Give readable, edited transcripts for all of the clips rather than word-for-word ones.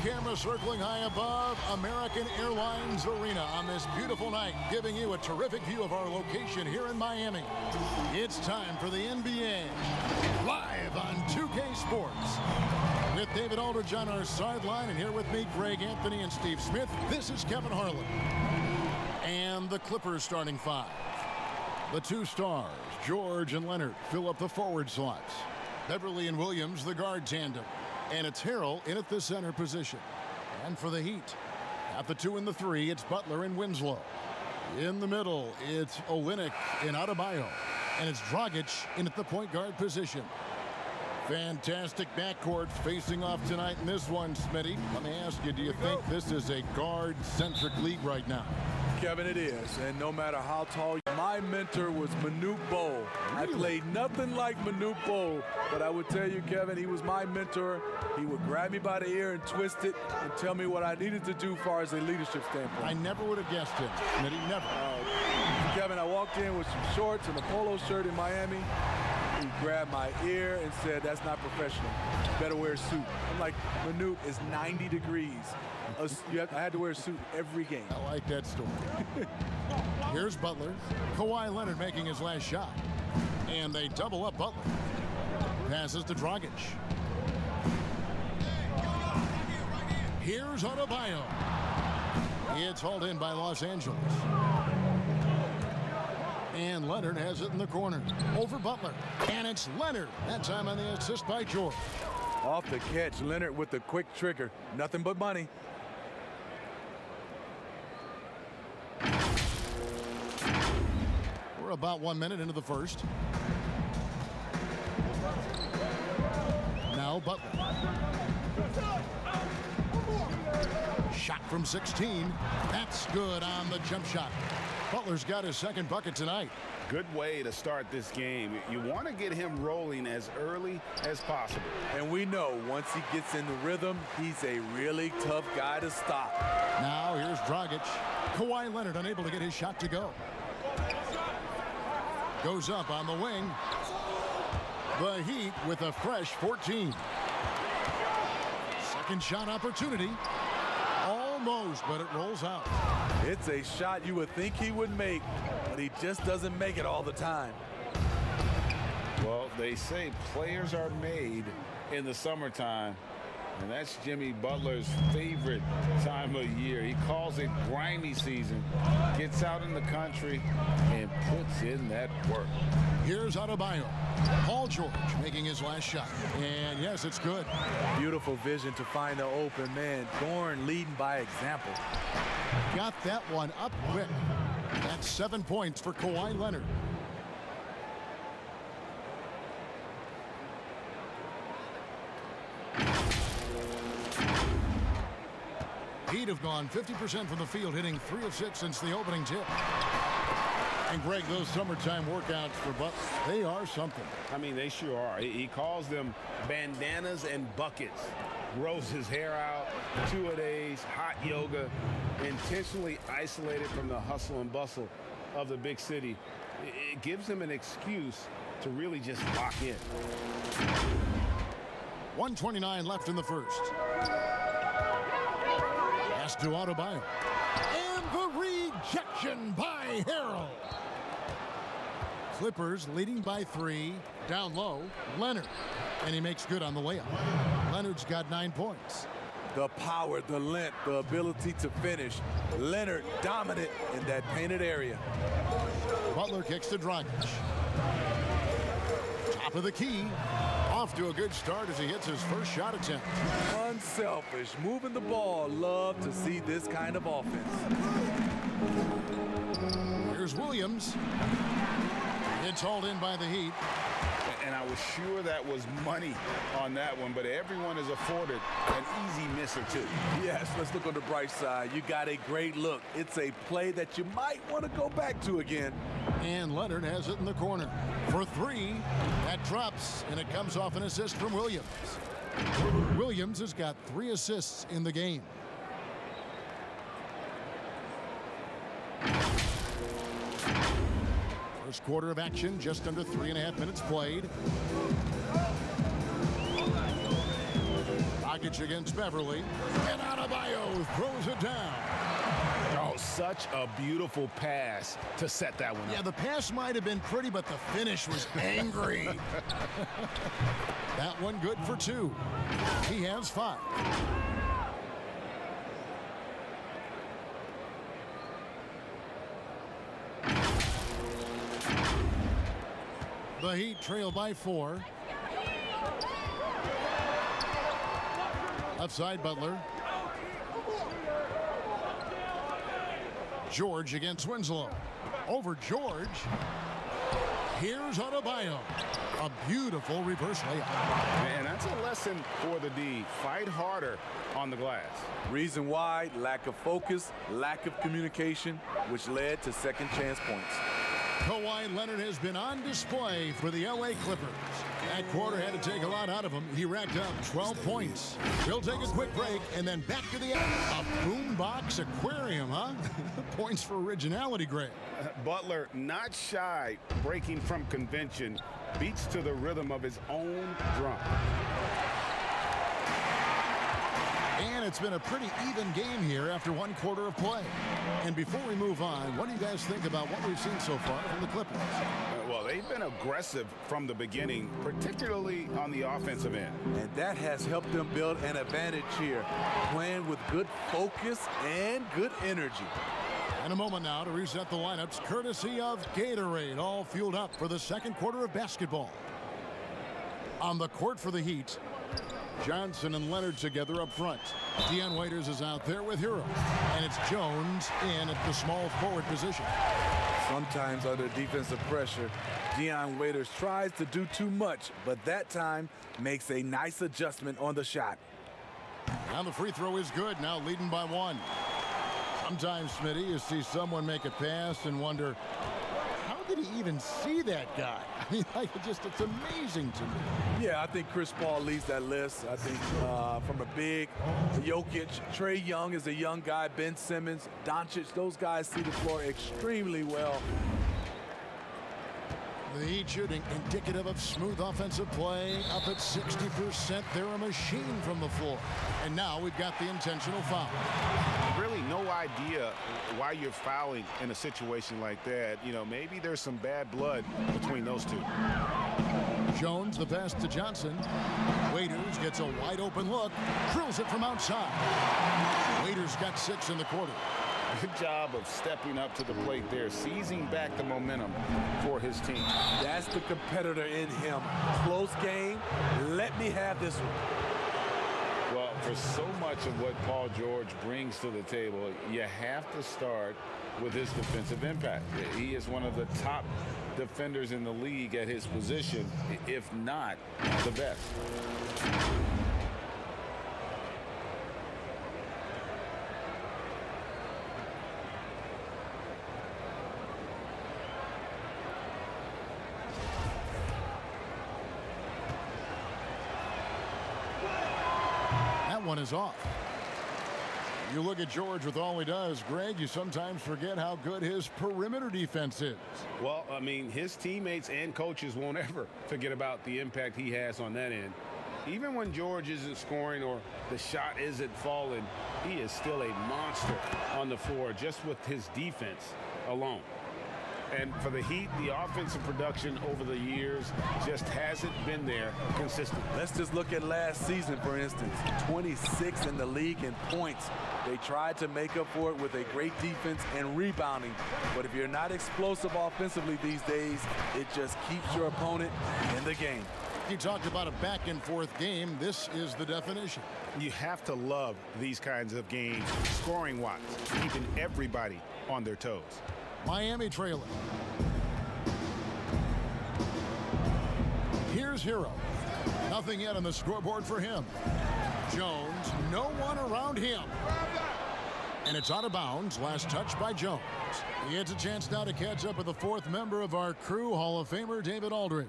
camera circling high above American Airlines Arena on this beautiful night, giving you a terrific view of our location here in Miami. It's time for the NBA, live on 2K Sports. With David Aldridge on our sideline, and here with me, Greg Anthony and Steve Smith, this is Kevin Harlan. And the Clippers starting five. The two stars, George and Leonard, fill up the forward slots. Beverly and Williams, the guard tandem. And it's Harrell in at the center position. And for the Heat, at the 2 and the 3, it's Butler and Winslow. In the middle, it's Olynyk and Adebayo. And it's Dragic in at the point guard position. Fantastic backcourt facing off tonight in this one, Smitty. Let me ask you, do you think this is a guard-centric league right now? Kevin, it is, and no matter how tall, my mentor was Manute Bol. I played nothing like Manute Bol, but I would tell you, Kevin, he was my mentor. He would grab me by the ear and twist it and tell me what I needed to do as far as a leadership standpoint. I never would have guessed him, Smitty, never. Kevin, I walked in with some shorts and a polo shirt in Miami. He grabbed my ear and said, "That's not professional. You better wear a suit." I'm like, Manute, is 90 degrees. I had to wear a suit every game. I like that story. Here's Butler. Kawhi Leonard making his last shot. And they double up Butler. Passes to Dragic. Here's Adebayo. It's hauled in by Los Angeles. And Leonard has it in the corner. Over Butler. And it's Leonard. That time on the assist by George. Off the catch, Leonard with the quick trigger. Nothing but money. We're about 1 minute into the first. Now Butler. Shot from 16. That's good on the jump shot. Butler's got his second bucket tonight. Good way to start this game. You want to get him rolling as early as possible. And we know once he gets in the rhythm, he's a really tough guy to stop. Now here's Dragic. Kawhi Leonard unable to get his shot to go. Goes up on the wing. The Heat with a fresh 14. Second shot opportunity. Almost, but it rolls out. It's a shot you would think he would make, but he just doesn't make it all the time. Well, they say players are made in the summertime, and that's Jimmy Butler's favorite time of year. He calls it grimy season, gets out in the country, and puts in that work. Here's Adebayo. Paul George making his last shot. And yes, it's good. Beautiful vision to find the open man. Dorn leading by example. Got that one up quick. That's 7 points for Kawhi Leonard. Heat have gone 50% from the field, hitting 3 of 6 since the opening tip. And Greg, those summertime workouts for Butler, they are something. I mean, they sure are. He calls them bandanas and buckets. Grows his hair out, 2-a-days, hot yoga, intentionally isolated from the hustle and bustle of the big city. It gives him an excuse to really just lock in. 1:29 left in the first. Pass to Adebayo. And the rejection by Harrell. Clippers leading by 3. Down low, Leonard. And he makes good on the layup. Leonard's got 9 points. The power, the length, the ability to finish. Leonard dominant in that painted area. Butler kicks to Dragic. Top of the key. Off to a good start as he hits his first shot attempt. Unselfish, moving the ball. Love to see this kind of offense. Here's Williams. It's hauled in by the Heat. And I was sure that was money on that one, but everyone is afforded an easy miss or two. Yes, let's look on the bright side. You got a great look. It's a play that you might want to go back to again. And Leonard has it in the corner. For 3, that drops, and it comes off an assist from Williams. Williams has got 3 assists in the game. First quarter of action, just under 3.5 minutes played. Rockets against Beverly. And Adebayo throws it down. Oh, such a beautiful pass to set that one up. Yeah, the pass might have been pretty, but the finish was angry. That one good for 2. He has 5. The Heat trail by 4. Left side, Butler. George against Winslow. Over George. Here's Adebayo. A beautiful reverse layup. And that's a lesson for the D. Fight harder on the glass. Reason why: lack of focus, lack of communication, which led to second chance points. Kawhi Leonard has been on display for the LA Clippers. That quarter had to take a lot out of him. He racked up 12 points. We'll take a quick break and then back to the a boombox aquarium, huh? Points for originality, Greg. Butler, not shy, breaking from convention, beats to the rhythm of his own drum. And it's been a pretty even game here after 1 quarter of play. And before we move on, what do you guys think about what we've seen so far from the Clippers? Well, they've been aggressive from the beginning, particularly on the offensive end. And that has helped them build an advantage here, playing with good focus and good energy. And a moment now to reset the lineups, courtesy of Gatorade, all fueled up for the second quarter of basketball. On the court for the Heat, Johnson and Leonard together up front. Dion Waiters is out there with Hero. And it's Jones in at the small forward position. Sometimes under defensive pressure, Dion Waiters tries to do too much, but that time makes a nice adjustment on the shot. Now the free throw is good, now leading by 1. Sometimes, Smitty, you see someone make a pass and wonder, how did he even see that guy? I mean, it's amazing to me. Yeah, I think Chris Paul leads that list. I think from a big Jokic, Trae Young is a young guy, Ben Simmons, Doncic, those guys see the floor extremely well. The Heat shooting indicative of smooth offensive play, up at 60%. They're a machine from the floor. And now we've got the intentional foul. Really no idea why you're fouling in a situation like that. You know, maybe there's some bad blood between those two. Jones, the pass to Johnson. Waiters gets a wide open look, drills it from outside. Waiters got 6 in the quarter. Good job of stepping up to the plate there, seizing back the momentum for his team. That's the competitor in him. Close game. Let me have this one. Well, for so much of what Paul George brings to the table, you have to start with his defensive impact. He is one of the top defenders in the league at his position, if not the best. One is off. You look at George with all he does, Greg, you sometimes forget how good his perimeter defense is. Well, I mean, his teammates and coaches won't ever forget about the impact he has on that end. Even when George isn't scoring or the shot isn't falling, he is still a monster on the floor just with his defense alone. And for the Heat, the offensive production over the years just hasn't been there consistently. Let's just look at last season, for instance. 26 in the league in points. They tried to make up for it with a great defense and rebounding. But if you're not explosive offensively these days, it just keeps your opponent in the game. You talked about a back-and-forth game. This is the definition. You have to love these kinds of games, scoring-wise, keeping everybody on their toes. Miami trailing. Here's Hero. Nothing yet on the scoreboard for him. Jones, no one around him. And it's out of bounds. Last touch by Jones. He gets a chance now to catch up with the 4th member of our crew, Hall of Famer David Aldridge.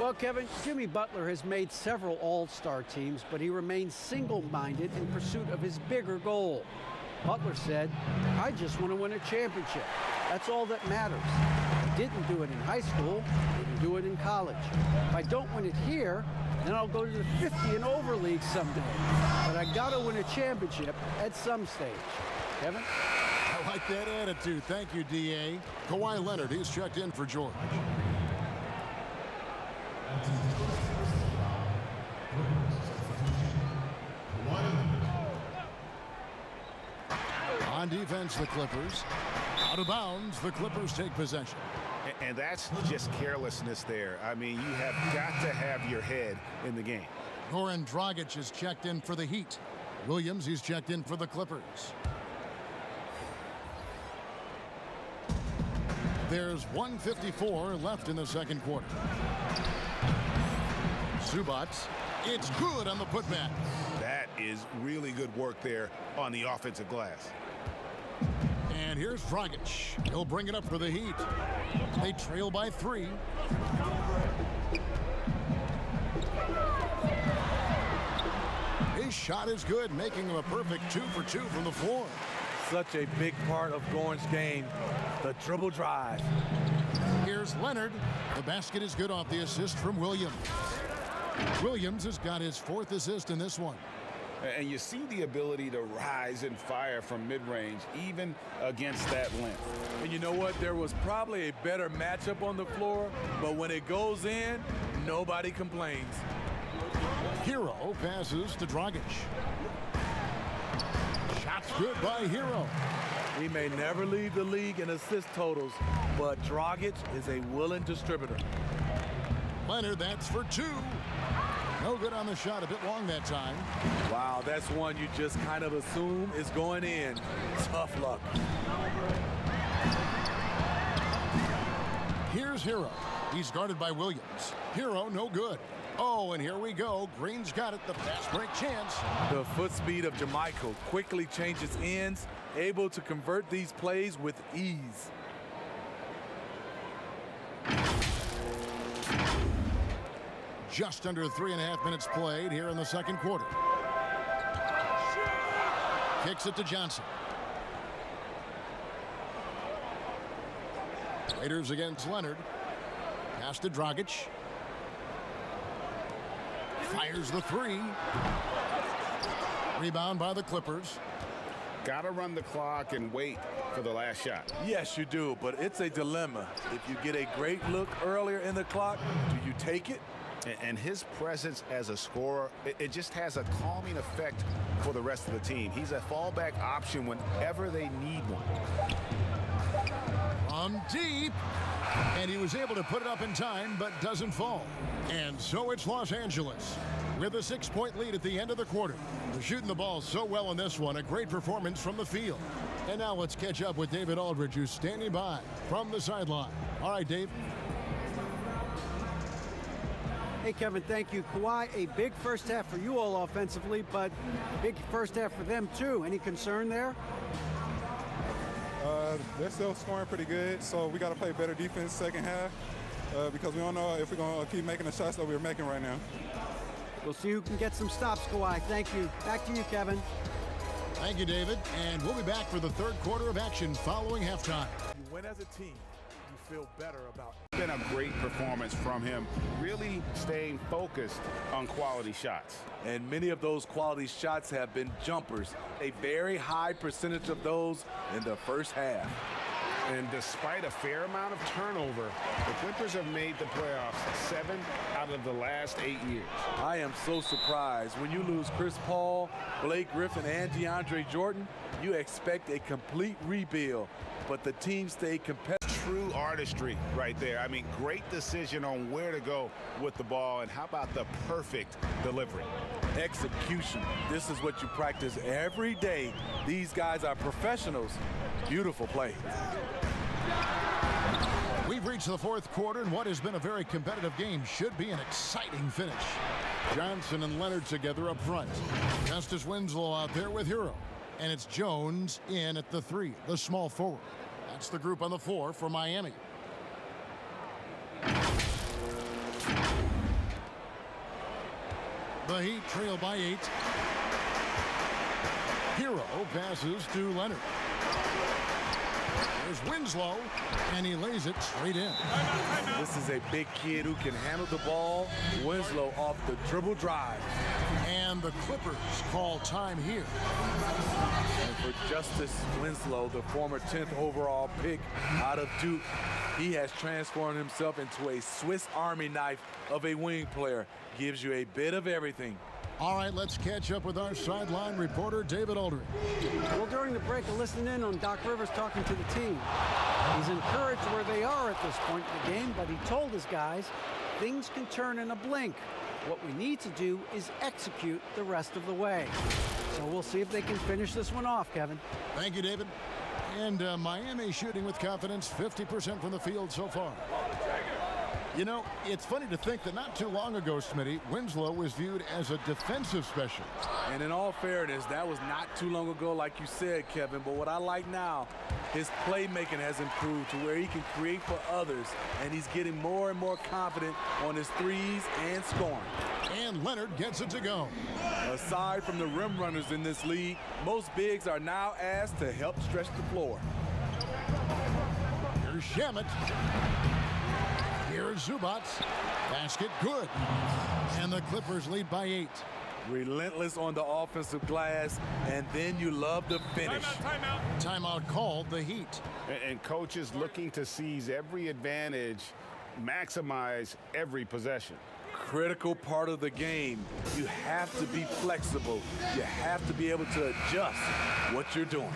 Well, Kevin, Jimmy Butler has made several all-star teams, but he remains single-minded in pursuit of his bigger goal. Butler said, I just want to win a championship. That's all that matters. He didn't do it in high school, didn't do it in college. If I don't win it here, Then I'll go to the 50 and over league someday. But I got to win a championship at some stage. Kevin? I like that attitude. Thank you, D.A. Kawhi Leonard, he's checked in for George. On defense, the Clippers. Out of bounds, the Clippers take possession. And that's just carelessness there. I mean, you have got to have your head in the game. Goran Dragic is checked in for the Heat. Williams, he's checked in for the Clippers. There's 1:54 left in the second quarter. Zubac, it's good on the putback. That is really good work there on the offensive glass. And here's Dragic. He'll bring it up for the Heat. They trail by 3. His shot is good, making him a perfect 2 for 2 from the floor. Such a big part of Goran's game, the dribble drive. Here's Leonard. The basket is good off the assist from Williams. Williams has got his 4th assist in this one. And you see the ability to rise and fire from mid-range, even against that length. And you know what? There was probably a better matchup on the floor, but when it goes in, nobody complains. Hero passes to Dragic. Shots good by Hero. He may never lead the league in assist totals, but Dragic is a willing distributor. Leonard, that's for 2. No good on the shot, a bit long that time. Wow, that's one you just kind of assume is going in. Tough luck. Here's Hero. He's guarded by Williams. Hero, no good. Oh, and here we go. Green's got it, the fast break chance. The foot speed of Jamichael quickly changes ends, able to convert these plays with ease. Just under 3.5 minutes played here in the second quarter. Kicks it to Johnson. Raiders against Leonard. Pass to Dragic. Fires the 3. Rebound by the Clippers. Got to run the clock and wait for the last shot. Yes, you do, but it's a dilemma. If you get a great look earlier in the clock, do you take it? And his presence as a scorer, it just has a calming effect for the rest of the team. He's a fallback option whenever they need one. From deep. And he was able to put it up in time, but doesn't fall. And so it's Los Angeles with a 6-point lead at the end of the quarter. They're shooting the ball so well in this one. A great performance from the field. And now let's catch up with David Aldridge, who's standing by from the sideline. All right, Dave. Hey, Kevin, thank you. Kawhi, a big first half for you all offensively, but big first half for them, too. Any concern there? They're still scoring pretty good, so we got to play better defense second half because we don't know if we're going to keep making the shots that we're making right now. We'll see who can get some stops, Kawhi. Thank you. Back to you, Kevin. Thank you, David. And we'll be back for the third quarter of action following halftime. You win as a team, you feel better about it. Been a great performance from him, really staying focused on quality shots. And many of those quality shots have been jumpers. A very high percentage of those in the first half. And despite a fair amount of turnover, the Clippers have made the playoffs 7 out of the last 8 years. I am so surprised. When you lose Chris Paul, Blake Griffin, and DeAndre Jordan, you expect a complete rebuild. But the team stayed competitive. True artistry right there. I mean, great decision on where to go with the ball, and how about the perfect delivery? Execution. This is what you practice every day. These guys are professionals. Beautiful play. We've reached the fourth quarter, and what has been a very competitive game should be an exciting finish. Johnson and Leonard together up front. Justice Winslow out there with Hero. And it's Jones in at the 3, the small forward. That's the group on the 4 for Miami. The Heat trail by 8. Hero passes to Leonard. There's Winslow, and he lays it straight in. This is a big kid who can handle the ball. Winslow off the dribble drive. And the Clippers call time here. And for Justice Winslow, the former 10th overall pick out of Duke, he has transformed himself into a Swiss Army knife of a wing player. Gives you a bit of everything. All right, let's catch up with our sideline reporter, David Aldridge. Well, during the break, I listened in on Doc Rivers talking to the team. He's encouraged where they are at this point in the game, but he told his guys things can turn in a blink. What we need to do is execute the rest of the way. So we'll see if they can finish this one off, Kevin. Thank you, David. And Miami shooting with confidence, 50% from the field so far. You know, it's funny to think that not too long ago, Smitty, Winslow was viewed as a defensive specialist. And in all fairness, that was not too long ago, like you said, Kevin. But what I like now, his playmaking has improved to where he can create for others, and he's getting more and more confident on his threes and scoring. And Leonard gets it to go. Aside from the rim runners in this league, most bigs are now asked to help stretch the floor. Here's Shamet. Here's Zubac. Basket good. And the Clippers lead by 8. Relentless on the offensive glass, and then you love the finish. Timeout called, the Heat. And coaches looking to seize every advantage, maximize every possession. Critical part of the game. You have to be flexible. You have to be able to adjust what you're doing.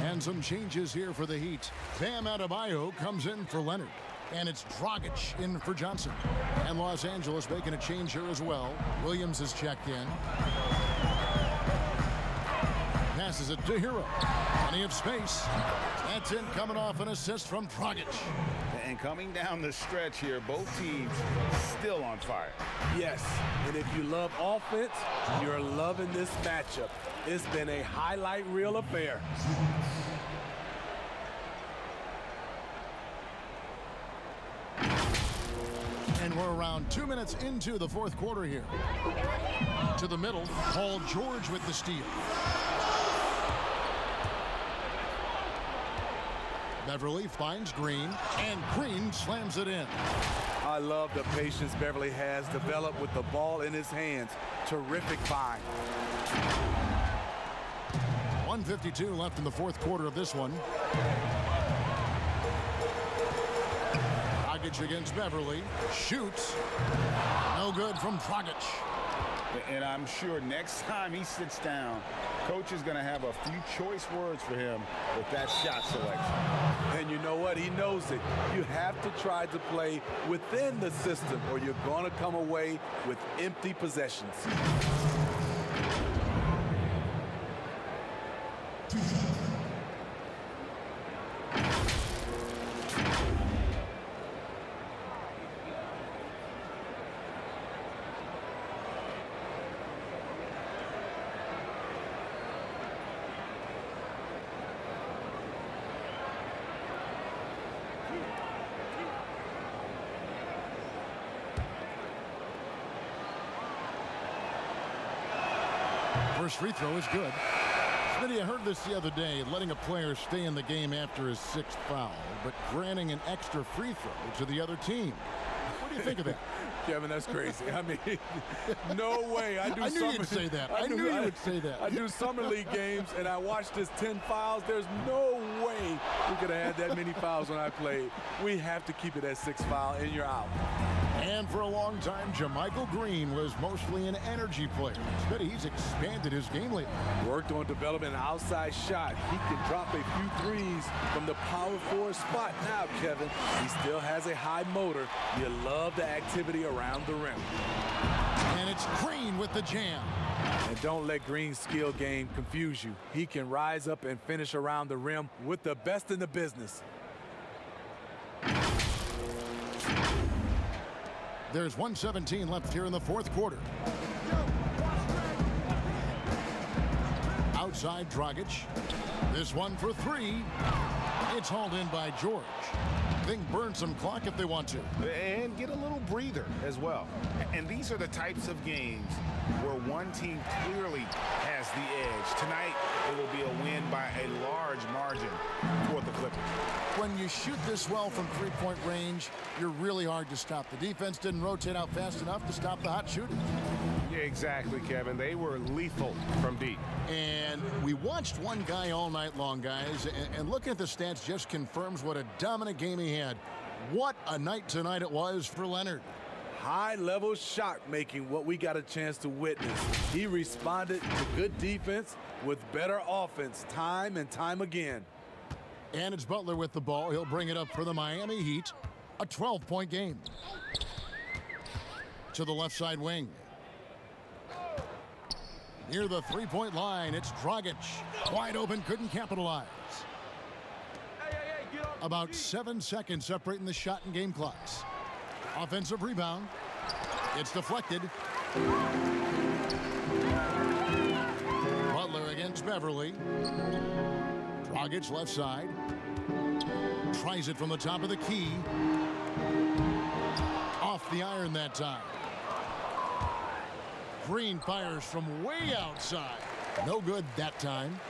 And some changes here for the Heat. Bam Adebayo comes in for Leonard. And it's Dragic in for Johnson. And Los Angeles making a change here as well. Williams is checked in. Passes it to Hero. Plenty of space. That's in, coming off an assist from Dragic. And coming down the stretch here, both teams still on fire. Yes, and if you love offense, you're loving this matchup. It's been a highlight reel affair. And we're around 2 minutes into the fourth quarter here. To the middle, Paul George with the steal. Beverly finds Green, and Green slams it in. I love the patience Beverly has developed with the ball in his hands. Terrific find. 1:52 left in the fourth quarter of this one. Dragic against Beverly. Shoots. No good from Dragic. And I'm sure next time he sits down, coach is going to have a few choice words for him with that shot selection. And you know what? He knows it. You have to try to play within the system or you're going to come away with empty possessions. First free throw is good. Smitty, I heard this the other day, letting a player stay in the game after his 6th foul, but granting an extra free throw to the other team. What do you think of that? Kevin, that's crazy. I mean, no way. I knew you'd say that. I knew you would say that. I do summer league games, and I watched this 10 fouls. There's no way we could have had that many fouls when I played. We have to keep it at 6 foul, and you're out. And for a long time, JaMychal Green was mostly an energy player. But he's expanded his game lately. Worked on developing an outside shot. He can drop a few threes from the power forward spot. Now, Kevin, he still has a high motor. You love the activity around the rim. And it's Green with the jam. And don't let Green's skill game confuse you. He can rise up and finish around the rim with the best in the business. There's 1:17 left here in the fourth quarter. Outside Dragic. This one for 3. It's hauled in by George. They can burn some clock if they want to. And get a little breather as well. And these are the types of games where one team clearly has the edge. Tonight, it will be a win by a large margin for the Clippers. When you shoot this well from three-point range, you're really hard to stop. The defense didn't rotate out fast enough to stop the hot shooting. Yeah, exactly, Kevin. They were lethal from deep. And we watched one guy all night long, guys, and looking at the stats just confirms what a dominant game he had. What a night tonight it was for Leonard. High-level shot making, what we got a chance to witness. He responded to good defense with better offense time and time again. And it's Butler with the ball. He'll bring it up for the Miami Heat. A 12-point game. To the left side wing. Near the three-point line, it's Dragic. Wide open, couldn't capitalize. About 7 seconds separating the shot and game clocks. Offensive rebound. It's deflected. Butler against Beverly. Dragic left side. Tries it from the top of the key. Off the iron that time. Green fires from way outside. No good that time.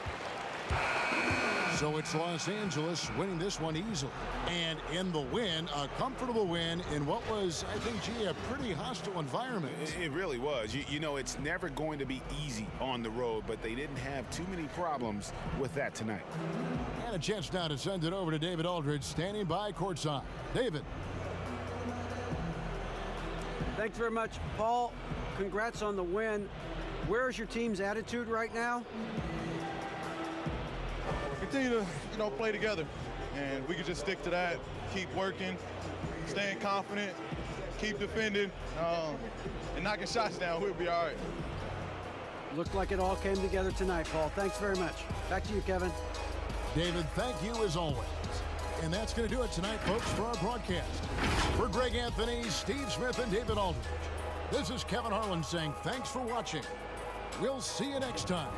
So it's Los Angeles winning this one easily. And in the win, a comfortable win in what was, I think, gee, a pretty hostile environment. It really was. You know, it's never going to be easy on the road, but they didn't have too many problems with that tonight. And a chance now to send it over to David Aldridge, standing by courtside. David. Thanks very much, Paul. Congrats on the win. Where's your team's attitude right now? Continue to, play together, and we can just stick to that, keep working, staying confident, keep defending, and knocking shots down. We'll be all right. Looked like it all came together tonight, Paul. Thanks very much. Back to you, Kevin. David, thank you as always. And that's going to do it tonight, folks, for our broadcast. For Greg Anthony, Steve Smith, and David Aldridge, this is Kevin Harlan saying thanks for watching. We'll see you next time.